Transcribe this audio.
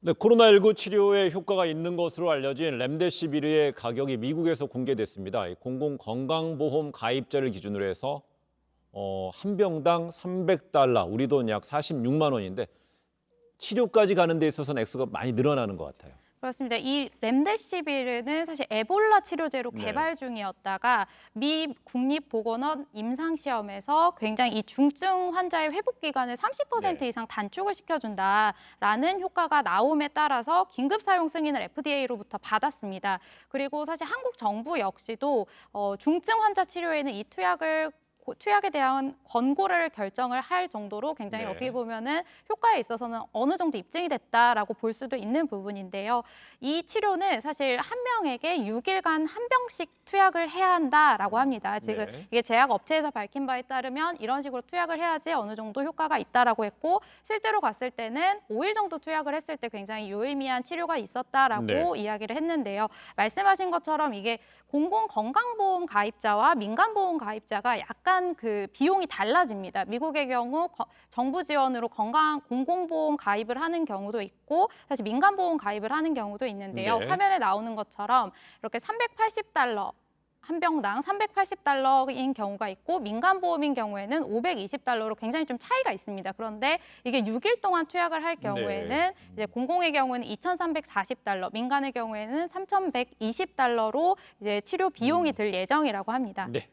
네, 코로나19 치료에 효과가 있는 것으로 알려진 렘데시비르의 가격이 미국에서 공개됐습니다. 공공건강보험 가입자를 기준으로 해서 한 병당 300달러, 우리 돈 약 46만 원인데 치료까지 가는 데 있어서는 액수가 많이 늘어나는 것 같아요. 그렇습니다. 이 렘데시비르는 사실 에볼라 치료제로 네. 개발 중이었다가 미 국립보건원 임상시험에서 굉장히 이 중증 환자의 회복 기간을 30% 네. 이상 단축을 시켜준다라는 효과가 나옴에 따라서 긴급 사용 승인을 FDA로부터 받았습니다. 그리고 사실 한국 정부 역시도 중증 환자 치료에는 이 투약에 대한 권고를 결정을 할 정도로 굉장히 네. 어떻게 보면은 효과에 있어서는 어느 정도 입증이 됐다라고 볼 수도 있는 부분인데요. 이 치료는 사실 한 명에게 6일간 한 병씩 투약을 해야 한다라고 합니다. 지금 네. 이게 제약 업체에서 밝힌 바에 따르면 이런 식으로 투약을 해야지 어느 정도 효과가 있다라고 했고 실제로 봤을 때는 5일 정도 투약을 했을 때 굉장히 유의미한 치료가 있었다라고 네. 이야기를 했는데요. 말씀하신 것처럼 이게 공공건강보험 가입자와 민간보험 가입자가 약간 그 비용이 달라집니다. 미국의 경우 정부 지원으로 공공보험 가입을 하는 경우도 있고 사실 민간보험 가입을 하는 경우도 있는데요. 네. 화면에 나오는 것처럼 이렇게 380달러 한 병당 380달러인 경우가 있고 민간보험인 경우에는 520달러로 굉장히 좀 차이가 있습니다. 그런데 이게 6일 동안 투약을 할 경우에는 네. 이제 공공의 경우에는 2,340달러, 민간의 경우에는 3,120달러로 이제 치료 비용이 들 예정이라고 합니다. 네.